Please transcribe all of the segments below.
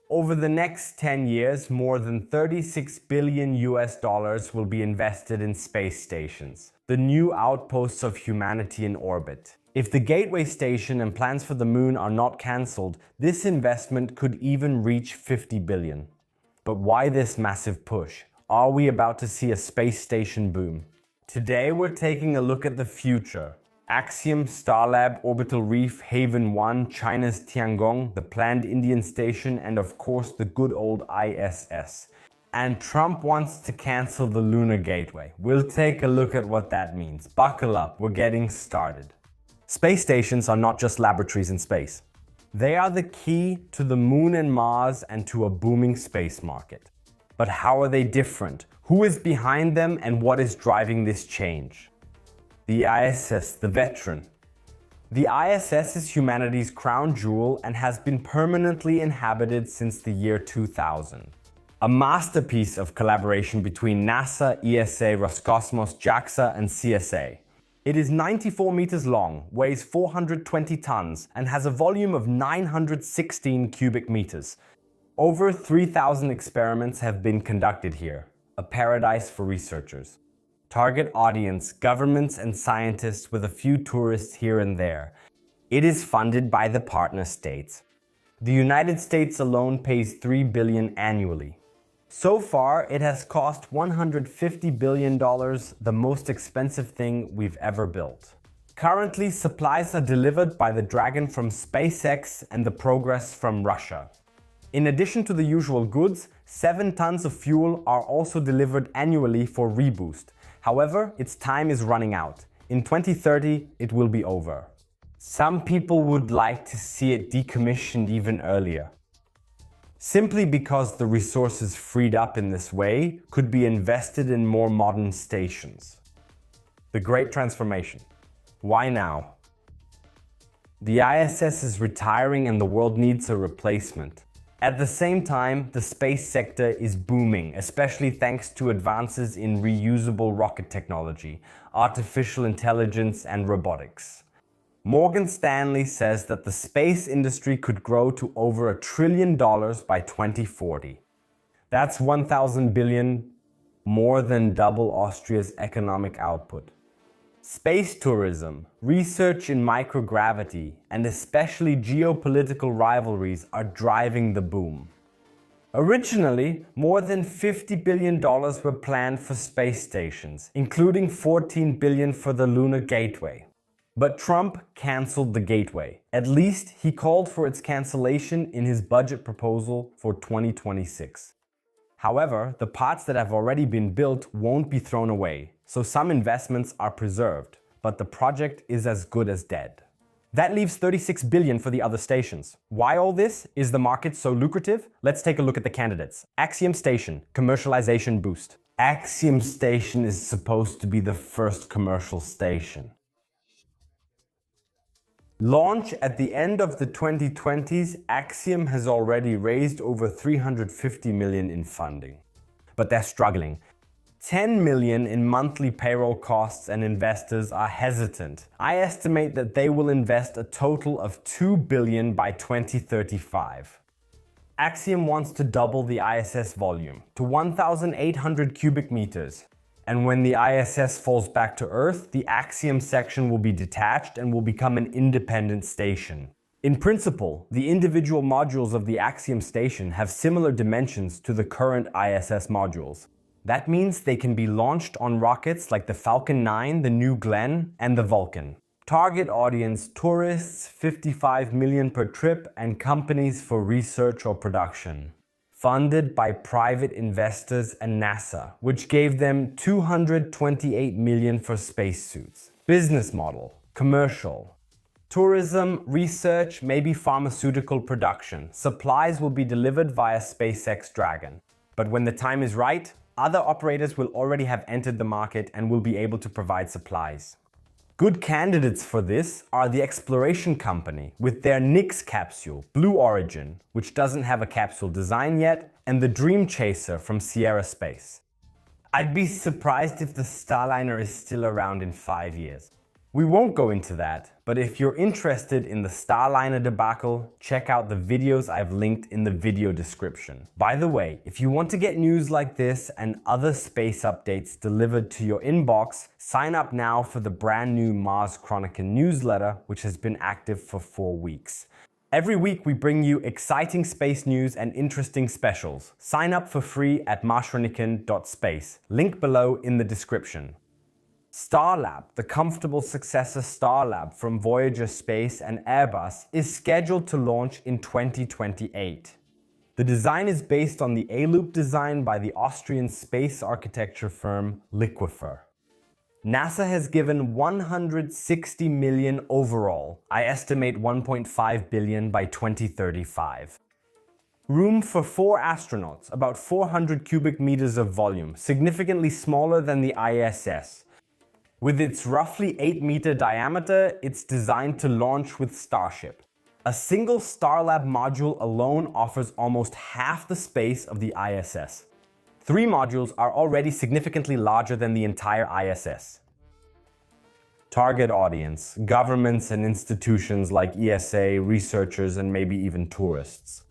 Over the next 10 years, more than $36 billion will be invested in space stations, the new outposts of humanity in orbit. If the Gateway station and plans for the moon are not cancelled, this investment could even reach $50 billion. But why this massive push? Are we about to see a space station boom? Today we're taking a look at the future. Axiom, Starlab, Orbital Reef, Haven 1, China's Tiangong, the planned Indian station, and of course the good old ISS. And Trump wants to cancel the Lunar Gateway. We'll take a look at what that means. Buckle up, we're getting started. Space stations are not just laboratories in space. They are the key to the moon and Mars and to a booming space market. But how are they different? Who is behind them and what is driving this change? The ISS, the veteran. The ISS is humanity's crown jewel and has been permanently inhabited since the year 2000. A masterpiece of collaboration between NASA, ESA, Roscosmos, JAXA, and CSA. It is 94 meters long, weighs 420 tons, and has a volume of 916 cubic meters. Over 3,000 experiments have been conducted here, a paradise for researchers. Target audience, governments and scientists with a few tourists here and there. It is funded by the partner states. The United States alone pays $3 billion annually. So far, it has cost $150 billion, the most expensive thing we've ever built. Currently, supplies are delivered by the Dragon from SpaceX and the Progress from Russia. In addition to the usual goods, 7 tons of fuel are also delivered annually for reboost. However, its time is running out. In 2030, it will be over. Some people would like to see it decommissioned even earlier. Simply because the resources freed up in this way could be invested in more modern stations. The Great Transformation. Why now? The ISS is retiring and the world needs a replacement. At the same time, the space sector is booming, especially thanks to advances in reusable rocket technology, artificial intelligence, and robotics. Morgan Stanley says that the space industry could grow to over $1 trillion by 2040. That's 1,000 billion, more than double Austria's economic output. Space tourism, research in microgravity, and especially geopolitical rivalries are driving the boom. Originally, more than $50 billion were planned for space stations, including $14 billion for the Lunar Gateway. But Trump cancelled the Gateway. At least he called for its cancellation in his budget proposal for 2026. However, the parts that have already been built won't be thrown away, so some investments are preserved, but the project is as good as dead. That leaves $36 billion for the other stations. Why all this? Is the market so lucrative? Let's take a look at the candidates. Axiom Station, commercialization boost. Axiom Station is supposed to be the first commercial station. Launch at the end of the 2020s, Axiom has already raised over $350 million in funding. But they're struggling. $10 million in monthly payroll costs and investors are hesitant. I estimate that they will invest a total of $2 billion by 2035. Axiom wants to double the ISS volume to 1,800 cubic meters. And when the ISS falls back to Earth, the Axiom section will be detached and will become an independent station. In principle, the individual modules of the Axiom station have similar dimensions to the current ISS modules. That means they can be launched on rockets like the Falcon 9, the New Glenn, and the Vulcan. Target audience: tourists, 55 million per trip, and companies for research or production. Funded by private investors and NASA, which gave them $228 million for spacesuits. Business model: commercial. Tourism, research, maybe pharmaceutical production. Supplies will be delivered via SpaceX Dragon. But when the time is right, other operators will already have entered the market and will be able to provide supplies. Good candidates for this are the Exploration Company with their Nix capsule, Blue Origin, which doesn't have a capsule design yet, and the Dream Chaser from Sierra Space. I'd be surprised if the Starliner is still around in 5 years. We won't go into that, but if you're interested in the Starliner debacle, check out the videos I've linked in the video description. By the way, if you want to get news like this and other space updates delivered to your inbox, sign up now for the brand new Mars Chronicle newsletter, which has been active for 4 weeks. Every week we bring you exciting space news and interesting specials. Sign up for free at marschroniken.space. Link below in the description. Starlab, the comfortable successor Starlab from Voyager Space and Airbus, is scheduled to launch in 2028. The design is based on the A-loop design by the Austrian space architecture firm Liquifer. NASA has given 160 million overall. I estimate 1.5 billion by 2035. Room for 4 astronauts, about 400 cubic meters of volume, significantly smaller than the ISS. With its roughly 8-meter diameter, it's designed to launch with Starship. A single Starlab module alone offers almost half the space of the ISS. 3 modules are already significantly larger than the entire ISS. Target audience: governments and institutions like ESA, researchers, and maybe even tourists.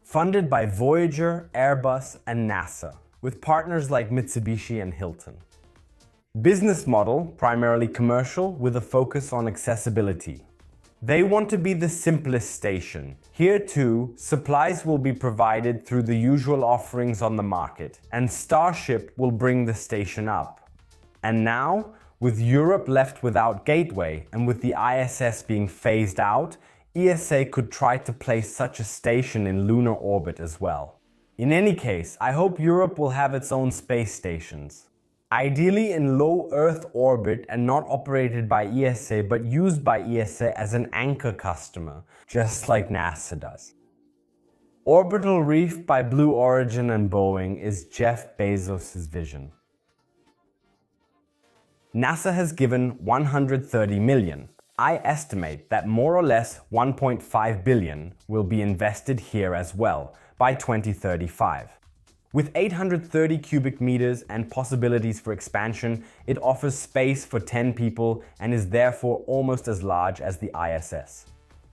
Funded by Voyager, Airbus, and NASA, with partners like Mitsubishi and Hilton. Business model, primarily commercial, with a focus on accessibility. They want to be the simplest station. Here too, supplies will be provided through the usual offerings on the market, and Starship will bring the station up. And now, with Europe left without gateway, and with the ISS being phased out, ESA could try to place such a station in lunar orbit as well. In any case, I hope Europe will have its own space stations. Ideally in low Earth orbit and not operated by ESA, but used by ESA as an anchor customer, just like NASA does. Orbital Reef by Blue Origin and Boeing is Jeff Bezos' vision. NASA has given 130 million. I estimate that more or less 1.5 billion will be invested here as well by 2035. With 830 cubic meters and possibilities for expansion, it offers space for 10 people and is therefore almost as large as the ISS.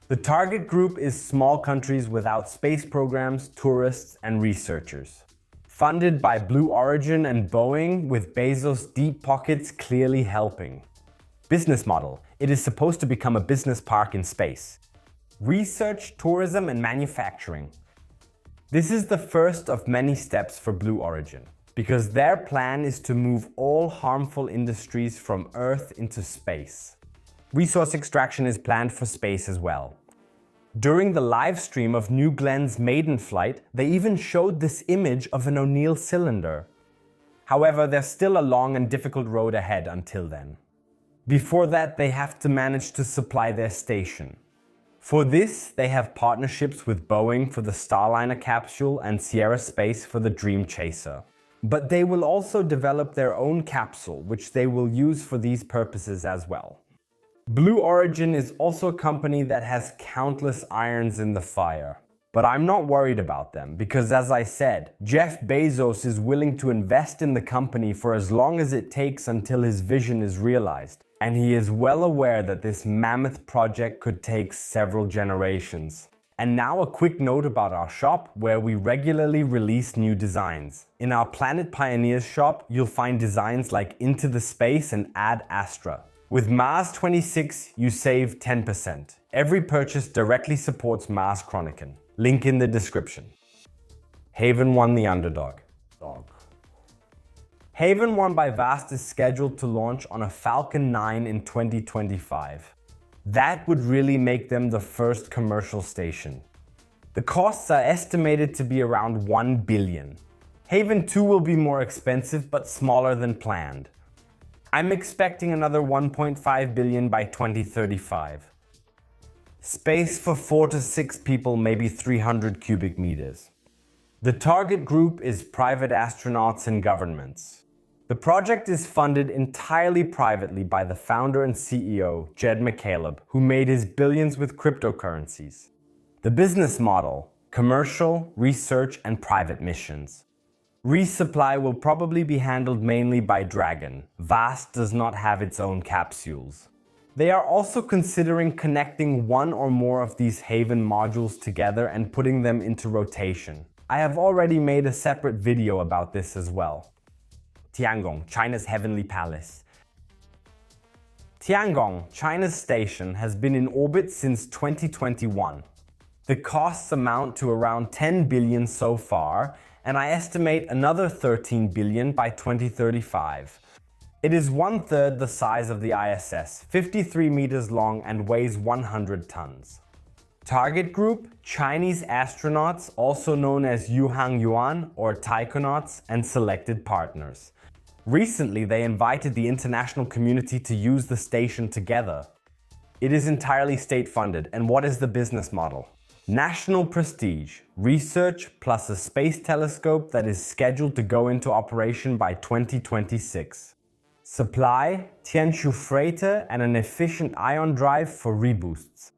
The target group is small countries without space programs, tourists, and researchers. Funded by Blue Origin and Boeing, with Bezos' deep pockets clearly helping. Business model: it is supposed to become a business park in space. Research, tourism, and manufacturing. This is the first of many steps for Blue Origin, because their plan is to move all harmful industries from Earth into space. Resource extraction is planned for space as well. During the live stream of New Glenn's maiden flight, they even showed this image of an O'Neill cylinder. However, there's still a long and difficult road ahead until then. Before that, they have to manage to supply their station. For this, they have partnerships with Boeing for the Starliner capsule and Sierra Space for the Dream Chaser. But they will also develop their own capsule, which they will use for these purposes as well. Blue Origin is also a company that has countless irons in the fire. But I'm not worried about them, because as I said, Jeff Bezos is willing to invest in the company for as long as it takes until his vision is realized. And he is well aware that this mammoth project could take several generations. And now a quick note about our shop, where we regularly release new designs. In our Planet Pioneers shop, you'll find designs like Into the Space and Ad Astra. With Mars 26, you save 10%. Every purchase directly supports Mars Chronicle. Link in the description. Haven 1 the underdog. Haven 1 by Vast is scheduled to launch on a Falcon 9 in 2025. That would really make them the first commercial station. The costs are estimated to be around 1 billion. Haven 2 will be more expensive but smaller than planned. I'm expecting another 1.5 billion by 2035. Space for 4 to 6 people, maybe 300 cubic meters. The target group is private astronauts and governments. The project is funded entirely privately by the founder and CEO, Jed McCaleb, who made his billions with cryptocurrencies. The business model: commercial, research, and private missions. Resupply will probably be handled mainly by Dragon. Vast does not have its own capsules. They are also considering connecting one or more of these Haven modules together and putting them into rotation. I have already made a separate video about this as well. Tiangong, China's Heavenly Palace. Tiangong, China's station, has been in orbit since 2021. The costs amount to around 10 billion so far, and I estimate another 13 billion by 2035. It is 1/3 the size of the ISS, 53 meters long and weighs 100 tons. Target group, Chinese astronauts, also known as Yuhang Yuan or taikonauts, and selected partners. Recently, they invited the international community to use the station together. It is entirely state-funded, and what is the business model? National prestige, research plus a space telescope that is scheduled to go into operation by 2026. Supply, Tianshu freighter and an efficient ion drive for reboosts.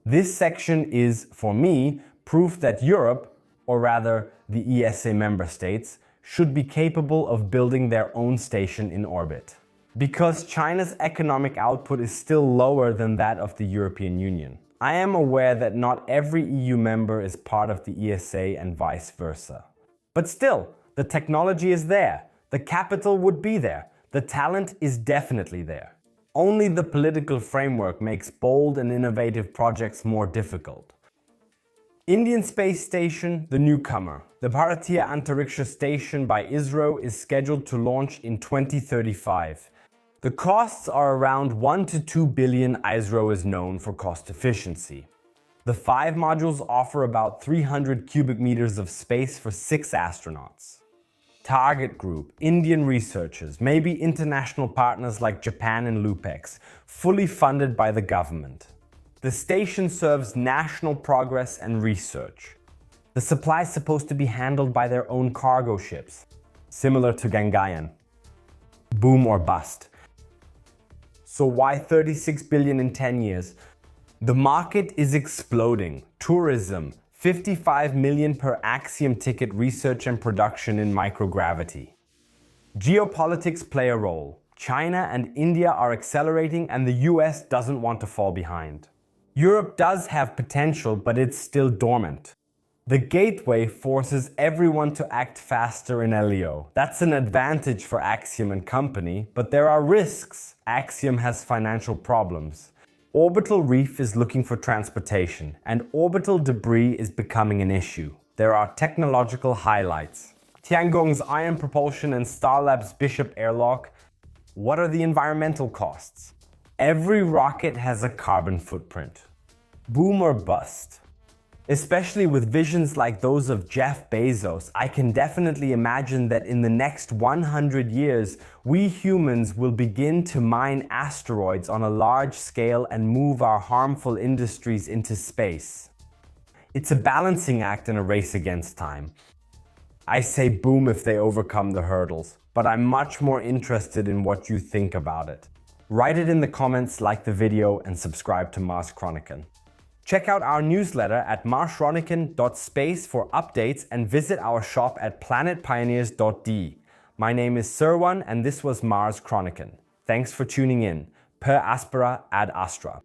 This section is, for me, proof that Europe, or rather the ESA member states, should be capable of building their own station in orbit. Because China's economic output is still lower than that of the European Union. I am aware that not every EU member is part of the ESA and vice versa. But still, the technology is there, the capital would be there, the talent is definitely there. Only the political framework makes bold and innovative projects more difficult. Indian Space Station, the newcomer. The Bharatiya Antariksha Station by ISRO is scheduled to launch in 2035. The costs are around 1 to 2 billion. ISRO is known for cost efficiency. The 5 modules offer about 300 cubic meters of space for 6 astronauts. Target group, Indian researchers, maybe international partners like Japan and Lupex, fully funded by the government. The station serves national progress and research. The supply is supposed to be handled by their own cargo ships, similar to Gangaian. Boom or bust. So why 36 billion in 10 years? The market is exploding. Tourism, 55 million per Axiom ticket, research and production in microgravity. Geopolitics play a role. China and India are accelerating and the US doesn't want to fall behind. Europe does have potential, but it's still dormant. The gateway forces everyone to act faster in LEO. That's an advantage for Axiom and company, but there are risks. Axiom has financial problems. Orbital Reef is looking for transportation, and orbital debris is becoming an issue. There are technological highlights. Tiangong's ion propulsion and Starlab's Bishop airlock. What are the environmental costs? Every rocket has a carbon footprint. Boom or bust? Especially with visions like those of Jeff Bezos, I can definitely imagine that in the next 100 years, we humans will begin to mine asteroids on a large scale and move our harmful industries into space. It's a balancing act and a race against time. I say boom if they overcome the hurdles, but I'm much more interested in what you think about it. Write it in the comments, like the video, and subscribe to Mars Chronican. Check out our newsletter at marschronican.space for updates and visit our shop at planetpioneers.de. My name is Serwan and this was Mars Chronican. Thanks for tuning in. Per aspera ad astra.